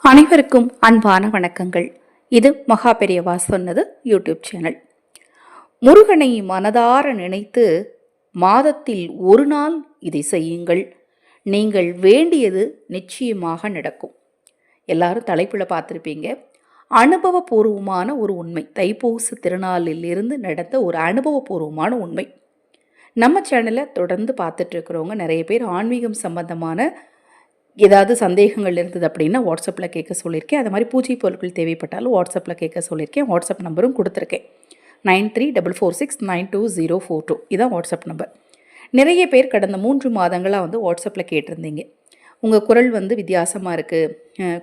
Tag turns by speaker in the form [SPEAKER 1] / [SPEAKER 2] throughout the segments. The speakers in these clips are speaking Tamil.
[SPEAKER 1] அனைவருக்கும் அன்பான வணக்கங்கள். இது மகா பெரியவா சொன்னது யூடியூப் சேனல். முருகனை மனதார நினைத்து மாதத்தில் ஒரு நாள் இதை செய்யுங்கள், நீங்கள் வேண்டியது நிச்சயமாக நடக்கும். எல்லாரும் தலைப்பில் பார்த்துருப்பீங்க. அனுபவபூர்வமான ஒரு உண்மை, தைப்பூச திருநாளில் இருந்து நடந்த ஒரு அனுபவபூர்வமான உண்மை. நம்ம சேனலை தொடர்ந்து பார்த்துட்டு இருக்கிறவங்க நிறைய பேர் ஆன்மீகம் சம்பந்தமான ஏதாவது சந்தேகங்கள் இருந்தது அப்படின்னா வாட்ஸ்அப்பில் கேட்க சொல்லியிருக்கேன். அது மாதிரி பூஜை பொருட்கள் தேவைப்பட்டாலும் வாட்ஸ்அப்பில் கேட்க சொல்லியிருக்கேன். வாட்ஸ்அப் நம்பரும் கொடுத்துருக்கேன். 9344692042 இதான் வாட்ஸ்அப் நம்பர். நிறைய பேர் கடந்த 3 மாதங்களாக வாட்ஸ்அப்பில் கேட்டிருந்தீங்க. உங்கள் குரல் வித்தியாசமாக இருக்குது,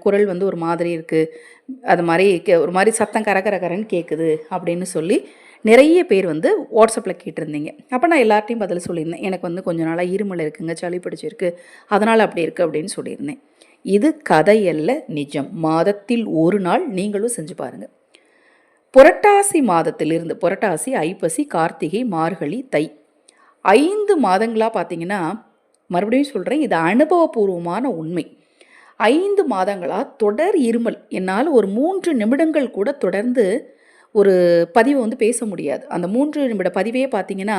[SPEAKER 1] குரல் ஒரு மாதிரி இருக்குது, அது மாதிரி ஒரு மாதிரி சத்தம் கரகரகரன்னு கேட்குது அப்படின்னு சொல்லி நிறைய பேர் வாட்ஸ்அப்பில் கேட்டிருந்தீங்க. அப்போ நான் எல்லார்ட்டையும் பதில் சொல்லியிருந்தேன். எனக்கு கொஞ்சம் நாளாக இருமல் இருக்குங்க, சளி பிடிச்சிருக்கு, அதனால் அப்படி இருக்குது அப்படின்னு சொல்லியிருந்தேன். இது கதையல்ல, நிஜம். மாதத்தில் ஒரு நாள் நீங்களும் செஞ்சு பாருங்கள். புரட்டாசி மாதத்திலிருந்து, புரட்டாசி, ஐப்பசி, கார்த்திகை, மார்கழி, தை, 5 மாதங்களாக பார்த்தீங்கன்னா, மறுபடியும் சொல்கிறேன், இது அனுபவபூர்வமான உண்மை. 5 மாதங்களாக தொடர் இருமல். என்னால் ஒரு 3 நிமிடங்கள் கூட தொடர்ந்து ஒரு பதிவை பேச முடியாது. அந்த 3 நிமிட பதிவே பார்த்தீங்கன்னா,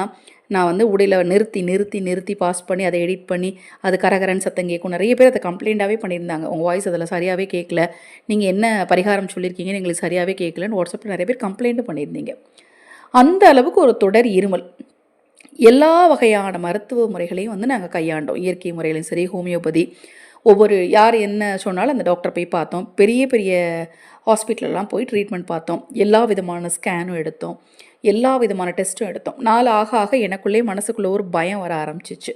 [SPEAKER 1] நான் உடையில் நிறுத்தி நிறுத்தி நிறுத்தி பாஸ் பண்ணி அதை எடிட் பண்ணி அது கரகரன் சத்தம் கேட்கும். நிறைய பேர் அதை கம்ப்ளைண்ட்டாகவே பண்ணியிருந்தாங்க. உங்கள் வாய்ஸ் அதில் சரியாகவே கேட்கல, நீங்கள் என்ன பரிகாரம் சொல்லியிருக்கீங்கன்னு எங்களுக்கு சரியாகவே கேட்கலன்னு வாட்ஸ்அப்பில் நிறைய பேர் கம்ப்ளைண்ட்டும் பண்ணியிருந்தீங்க. அந்த அளவுக்கு ஒரு தொடர் இருமல். எல்லா வகையான மருத்துவ முறைகளையும் நாங்கள் கையாண்டோம். இயற்கை முறையிலும் சரி, ஹோமியோபதி, ஒவ்வொரு யார் என்ன சொன்னாலும் அந்த டாக்டரை போய் பார்த்தோம். பெரிய பெரிய ஹாஸ்பிட்டலெலாம் போய் ட்ரீட்மெண்ட் பார்த்தோம். எல்லா விதமான ஸ்கேனும் எடுத்தோம், எல்லா விதமான டெஸ்ட்டும் எடுத்தோம். நாள் ஆக ஆக எனக்குள்ளே மனசுக்குள்ளே ஒரு பயம் வர ஆரம்பிச்சிச்சு.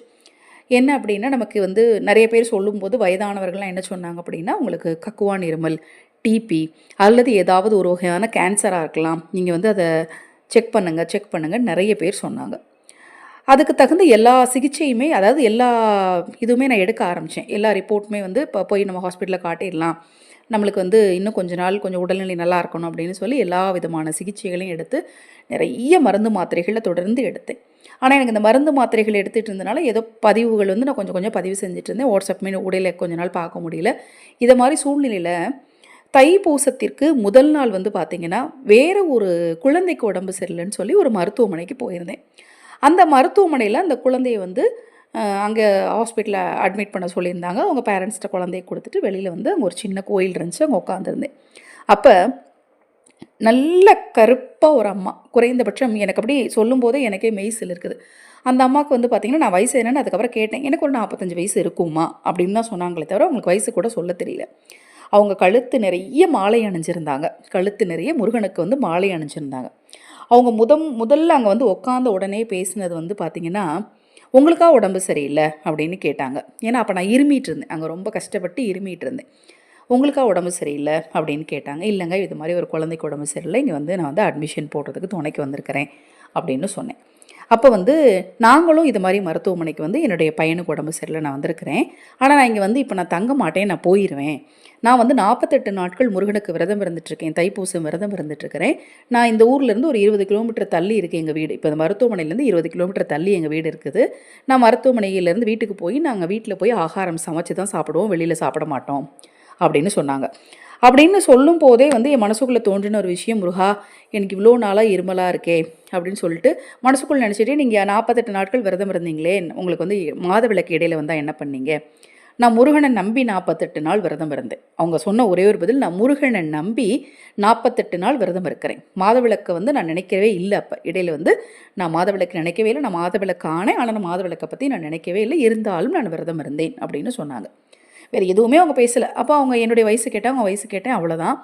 [SPEAKER 1] என்ன அப்படின்னா, நமக்கு நிறைய பேர் சொல்லும்போது வயதானவர்கள்லாம் என்ன சொன்னாங்க அப்படின்னா, உங்களுக்கு கக்குவான் இருமல், டிபி அல்லது ஏதாவது ஒரு வகையான கேன்சராக இருக்கலாம், நீங்கள் அதை செக் பண்ணுங்க நிறைய பேர் சொன்னாங்க. அதுக்கு தகுந்த எல்லா சிகிச்சையுமே, அதாவது எல்லா இதுவுமே நான் எடுக்க ஆரம்பித்தேன். எல்லா ரிப்போர்ட்டுமே இப்போ போய் நம்ம ஹாஸ்பிட்டலில் காட்டிடலாம், நம்மளுக்கு இன்னும் கொஞ்ச நாள் கொஞ்சம் உடல்நிலை நல்லா இருக்கணும் அப்படின்னு சொல்லி எல்லா விதமான சிகிச்சைகளையும் எடுத்து நிறைய மருந்து மாத்திரைகளை தொடர்ந்து எடுத்தேன். ஆனால் எனக்கு இந்த மருந்து மாத்திரைகள் எடுத்துகிட்டு இருந்தனால ஏதோ பதிவுகள் நான் கொஞ்சம் கொஞ்சம் பதிவு செஞ்சுட்டு இருந்தேன். வாட்ஸ்அப்மே உடையில கொஞ்ச நாள் பார்க்க முடியல. இதை மாதிரி சூழ்நிலையில் தைப்பூசத்திற்கு முதல் நாள் பார்த்திங்கன்னா, வேறு ஒரு குழந்தைக்கு உடம்பு சரியில்லைன்னு சொல்லி ஒரு மருத்துவமனைக்கு போயிருந்தேன். அந்த மருத்துவமனையில் அந்த குழந்தைய அங்கே ஹாஸ்பிட்டலில் அட்மிட் பண்ண சொல்லியிருந்தாங்க. அவங்க பேரண்ட்ஸ்கிட்ட குழந்தைய கொடுத்துட்டு வெளியில் அங்கே ஒரு சின்ன கோயில் இருந்துச்சு, அங்கே உட்காந்துருந்தேன். அப்போ நல்ல கருப்பாக ஒரு அம்மா, குறைந்தபட்சம் எனக்கு அப்படி சொல்லும்போதே எனக்கே மெய்சில் இருக்குது. அந்த அம்மாவுக்கு பார்த்திங்கன்னா, நான் வயசு என்னன்னு அதுக்கப்புறம் கேட்டேன். எனக்கு ஒரு 45 வயசு இருக்குமா அப்படின்னு தான் சொன்னாங்களே தவிர அவங்களுக்கு வயசு கூட சொல்ல தெரியல. அவங்க கழுத்து நிறைய மாலை அணிஞ்சிருந்தாங்க. கழுத்து நிறைய முருகனுக்கு மாலை அணிஞ்சிருந்தாங்க. அவங்க முதல்ல அங்கே உட்காந்த உடனே பேசினது பார்த்திங்கன்னா, உங்களுக்கா உடம்பு சரியில்லை அப்படின்னு கேட்டாங்க. ஏன்னா அப்போ நான் இருமிட்டு இருந்தேன், அங்கே ரொம்ப கஷ்டப்பட்டு இருமிட்டு இருந்தேன். உங்களுக்கா உடம்பு சரியில்லை அப்படின்னு கேட்டாங்க. இல்லைங்க, இது மாதிரி ஒரு குழந்தைக்கு உடம்பு சரியில்லை, இங்கே நான் அட்மிஷன் போடுறதுக்கு துணைக்கு வந்திருக்கிறேன் அப்படின்னு சொன்னேன். அப்போ நாங்களும் இது மாதிரி மருத்துவமனைக்கு என்னுடைய பையனுக்கு உடம்பு சரியில்லை, நான் வந்திருக்கிறேன், ஆனால் நான் இங்கே இப்போ நான் தங்க மாட்டேன், நான் போயிடுவேன். நான் 48 நாட்கள் முருகனுக்கு விரதம் இருந்துட்டுருக்கேன், தைப்பூசம் விரதம் இருந்துட்டுருக்கிறேன். நான் இந்த ஊர்லேருந்து ஒரு 20 கிலோமீட்டர் தள்ளி இருக்குது எங்கள் வீடு. இப்போ இந்த மருத்துவமனையிலேருந்து 20 கிலோமீட்டர் தள்ளி எங்கள் வீடு இருக்குது. நான் மருத்துவமனையிலேருந்து வீட்டுக்கு போய் நாங்கள் வீட்டில் போய் ஆகாரம் சமைச்சு தான் சாப்பிடுவோம், வெளியில் சாப்பிட மாட்டோம் அப்படின்னு சொன்னாங்க. அப்படின்னு சொல்லும் போதே என் மனசுக்குள்ளே தோன்றின ஒரு விஷயம், முருகா எனக்கு இவ்வளோ நாளாக இருமலாக இருக்கே அப்படின்னு சொல்லிட்டு மனசுக்குள்ளே நினச்சிட்டே, நீங்கள் 48 நாட்கள் விரதம் இருந்தீங்களே, உங்களுக்கு மாதவிலக்கு இடையில் வந்தால் என்ன பண்ணீங்க? நான் முருகனை நம்பி 48 நாள் விரதம் இருந்தேன். அவங்க சொன்ன ஒரே ஒரு பதில், நான் முருகனை நம்பி 48 நாள் விரதம் இருக்கிறேன். மாதவிலக்கை நான் நினைக்கவே இல்லை. அப்போ இடையில் நான் மாதவிலக்கு நினைக்கவே இல்லை. நான் மாதவிலக்கு ஆனேன், ஆனால் நான் மாதவிலக்கை பற்றி நான் நினைக்கவே இல்லை, இருந்தாலும் நான் விரதம் இருந்தேன் அப்படின்னு சொன்னாங்க. வேறு எதுவுமே அவங்க பேசலை. அப்போ அவங்க என்னுடைய வயசு கேட்டால், அவங்க வயசு கேட்டேன், அவ்வளோதான்.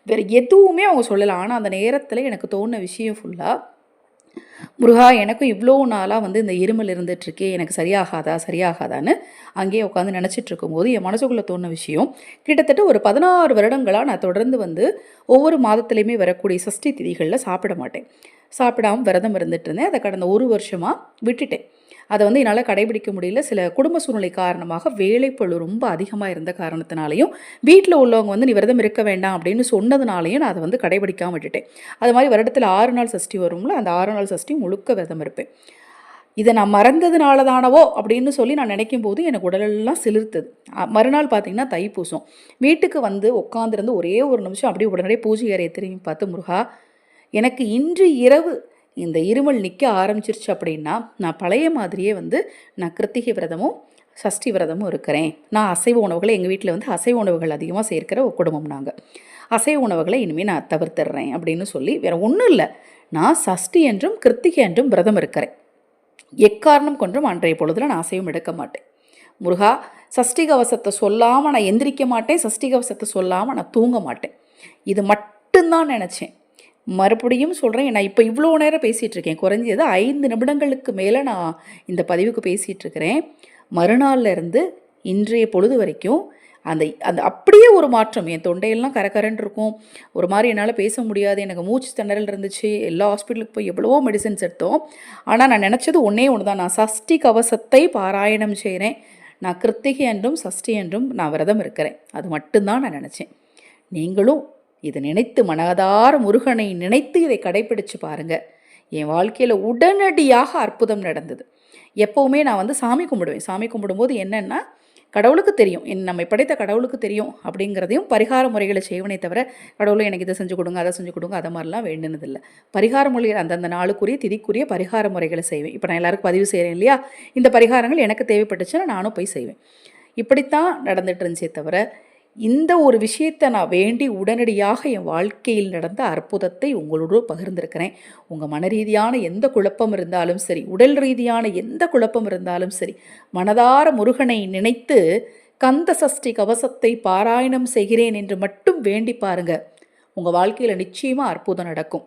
[SPEAKER 1] வேறு எதுவுமே அவங்க சொல்லலை. ஆனால் அந்த நேரத்தில் எனக்கு தோணுன விஷயம் ஃபுல்லாக, முருகா எனக்கும் இவ்வளோ நாளாக இந்த இருமல் இருந்துகிட்ருக்கே, எனக்கு சரியாகாதான்னு அங்கேயே உட்காந்து நினச்சிட்டு இருக்கும்போது என் மனசுக்குள்ளே தோணுன விஷயம், கிட்டத்தட்ட ஒரு 16 வருடங்களாக நான் தொடர்ந்து ஒவ்வொரு மாதத்துலேயுமே வரக்கூடிய சஷ்டி திதிகளில் சாப்பிட மாட்டேன். சாப்பிடாமல் விரதம் இருந்துகிட்டு இருந்தேன். அதை கடந்த 1 வருஷமாக விட்டுட்டேன். அதை என்னால் கடைபிடிக்க முடியல. சில குடும்ப சூழ்நிலை காரணமாக வேலைப்பளு ரொம்ப அதிகமாக இருந்த காரணத்தினாலையும், வீட்டில் உள்ளவங்க நீ விரதம் இருக்க வேண்டாம் அப்படின்னு சொன்னதுனாலையும் நான் அதை கடைபிடிக்காமல் விட்டுட்டேன். அது மாதிரி வருடத்தில் 6 நாள் சஷ்டி வரும்ல, அந்த 6 நாள் சஷ்டி முழுக்க விரதம் இருப்பேன். இதை நான் மறந்ததுனால தானவோ அப்படின்னு சொல்லி நான் நினைக்கும் போது எனக்கு உடலெல்லாம் சிலிர்த்தது. மறுநாள் பார்த்திங்கன்னா தைப்பூசம். வீட்டுக்கு வந்து உட்காந்துருந்து ஒரே ஒரு நிமிஷம் அப்படியே உடனடியே பூஜை அறையை திரும்பி பார்த்து, முருகா எனக்கு இன்று இரவு இந்த இருமல் நிற்க ஆரம்பிச்சிருச்சு அப்படின்னா நான் பழைய மாதிரியே வந்து நான் கிருத்திகை விரதமும் சஷ்டி விரதமும் இருக்கிறேன். நான் அசைவ உணவுகளை, எங்கள் வீட்டில் வந்து அசைவ உணவுகள் அதிகமாக சேர்க்கிற ஒரு குடும்பம் நாங்கள். அசைவ உணவுகளை இனிமேல் நான் தவிர்த்துடுறேன் அப்படின்னு சொல்லி, வேறு ஒன்றும் இல்லை, நான் சஷ்டி என்றும் கிருத்திகை என்றும் விரதம் இருக்கிறேன். எக்காரணம் கொண்டும் அன்றைய பொழுதில் நான் அசைவம் எடுக்க மாட்டேன். முருகா சஷ்டி கவசத்தை சொல்லாமல் நான் எந்திரிக்க மாட்டேன், சஷ்டி கவசத்தை சொல்லாமல் நான் தூங்க மாட்டேன். இது மட்டும்தான் நினச்சேன். மறுபடியும் சொல்கிறேன், நான் இப்போ இவ்வளோ நேரம் பேசிகிட்ருக்கேன், குறைஞ்சது 5 நிமிடங்களுக்கு மேலே நான் இந்த பதிவுக்கு பேசிகிட்ருக்கிறேன். மறுநாளில் இருந்து இன்றைய பொழுது வரைக்கும் அந்த அந்த அப்படியே ஒரு மாற்றம். என் தொண்டையெல்லாம் கரகரன்னு இருக்கும், ஒரு மாதிரி என்னால் பேச முடியாது, எனக்கு மூச்சு திணறல் இருந்துச்சு. எல்லா ஹாஸ்பிட்டலுக்கு போய் எவ்வளவோ மெடிசன்ஸ் எடுத்தோம். ஆனால் நான் நினச்சது ஒன்றே ஒன்று தான், நான் சஷ்டி கவசத்தை பாராயணம் செய்கிறேன், நான் கிருத்திகை என்றும் சஷ்டி என்றும் நான் விரதம் இருக்கிறேன். அது மட்டும்தான் நான் நினச்சேன். நீங்களும் இதை நினைத்து மனதார முருகனை நினைத்து இதை கடைப்பிடிச்சு பாருங்கள். என் வாழ்க்கையில் உடனடியாக அற்புதம் நடந்தது. எப்போவுமே நான் வந்து சாமி கும்பிடுவேன். சாமி கும்பிடும்போது என்னென்னா, கடவுளுக்கு தெரியும், நம்மை படைத்த கடவுளுக்கு தெரியும் அப்படிங்கிறதையும் பரிகார முறைகளை செய்வனே தவிர, கடவுளும் எனக்கு இதை செஞ்சு கொடுங்க, அதை செஞ்சு கொடுங்க, அதை மாதிரிலாம் வேண்டுனதில்லை. பரிகார முறைகள் அந்தந்த நாளுக்குரிய திதிக்குரிய பரிகார முறைகளை செய்வேன். இப்போ நான் எல்லாருக்கும் பதிவு செய்கிறேன் இல்லையா, இந்த பரிகாரங்கள் எனக்கு தேவைப்பட்டுச்சுன்னா நானும் போய் செய்வேன். இப்படித்தான் நடந்துட்டு இருந்துச்சே தவிர, இந்த ஒரு விஷயத்தை நான் வேண்டி உடனடியாக என் வாழ்க்கையில் நடந்த அற்புதத்தை உங்களோடு பகிர்ந்திருக்கிறேன். உங்கள் மன ரீதியான எந்த குழப்பம் இருந்தாலும் சரி, உடல் ரீதியான எந்த குழப்பம் இருந்தாலும் சரி, மனதார முருகனை நினைத்து கந்த சஷ்டி கவசத்தை பாராயணம் செய்கிறேன் என்று மட்டும் வேண்டி பாருங்க. உங்கள் வாழ்க்கையில் நிச்சயமாக அற்புதம் நடக்கும்.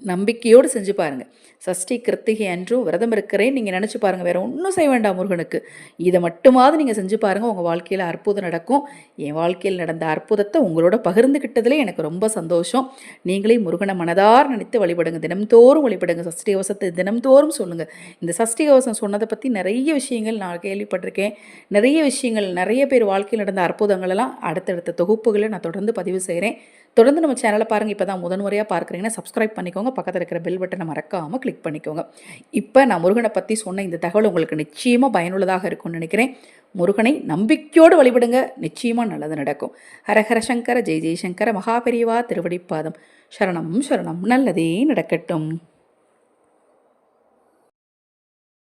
[SPEAKER 1] நம்பிக்கையோடு செஞ்சு பாருங்கள். சஷ்டி கிருத்திகை அன்றும் விரதம் இருக்கிறேன் நீங்கள் நினச்சி பாருங்கள். வேறு ஒன்றும் செய்ய வேண்டாம் முருகனுக்கு. இதை மட்டுமாவது நீங்கள் செஞ்சு பாருங்கள், உங்கள் வாழ்க்கையில் அற்புதம் நடக்கும். என் வாழ்க்கையில் நடந்த அற்புதத்தை உங்களோட பகிர்ந்துக்கிட்டதில் எனக்கு ரொம்ப சந்தோஷம். நீங்களே முருகனை மனதார் நினைத்து வழிபடுங்க, தினம்தோறும் வழிபடுங்க. சஷ்டி கவசத்தை தினம்தோறும் சொல்லுங்கள். இந்த சஷ்டி கவசம் சொன்னதை பற்றி நிறைய விஷயங்கள் நான் கேள்விப்பட்டிருக்கேன். நிறைய விஷயங்கள், நிறைய பேர் வாழ்க்கையில் நடந்த அற்புதங்களெல்லாம் அடுத்தடுத்த தொகுப்புகளை நான் தொடர்ந்து பதிவு செய்கிறேன். தொடர்ந்து நம்ம சேனலை பாருங்கள். இப்போ தான் முதன்முறையாக பார்க்குறீங்கன்னா சப்ஸ்கிரைப் பண்ணிக்கோங்க, பக்கத்தில் இருக்கிற பெல் பட்டனை மறக்காமல் கிளிக் பண்ணிக்கோங்க. இப்போ நான் முருகனை பற்றி சொன்ன இந்த தகவல் உங்களுக்கு நிச்சயமாக பயனுள்ளதாக இருக்கும்னு நினைக்கிறேன். முருகனை நம்பிக்கையோடு வழிபடுங்க, நிச்சயமாக நல்லது நடக்கும். ஹரஹர சங்கர, ஜெய் ஜெய்சங்கர, மகாபெரிவா திருவடிப்பாதம். சரணம் சரணம், நல்லதே நடக்கட்டும்.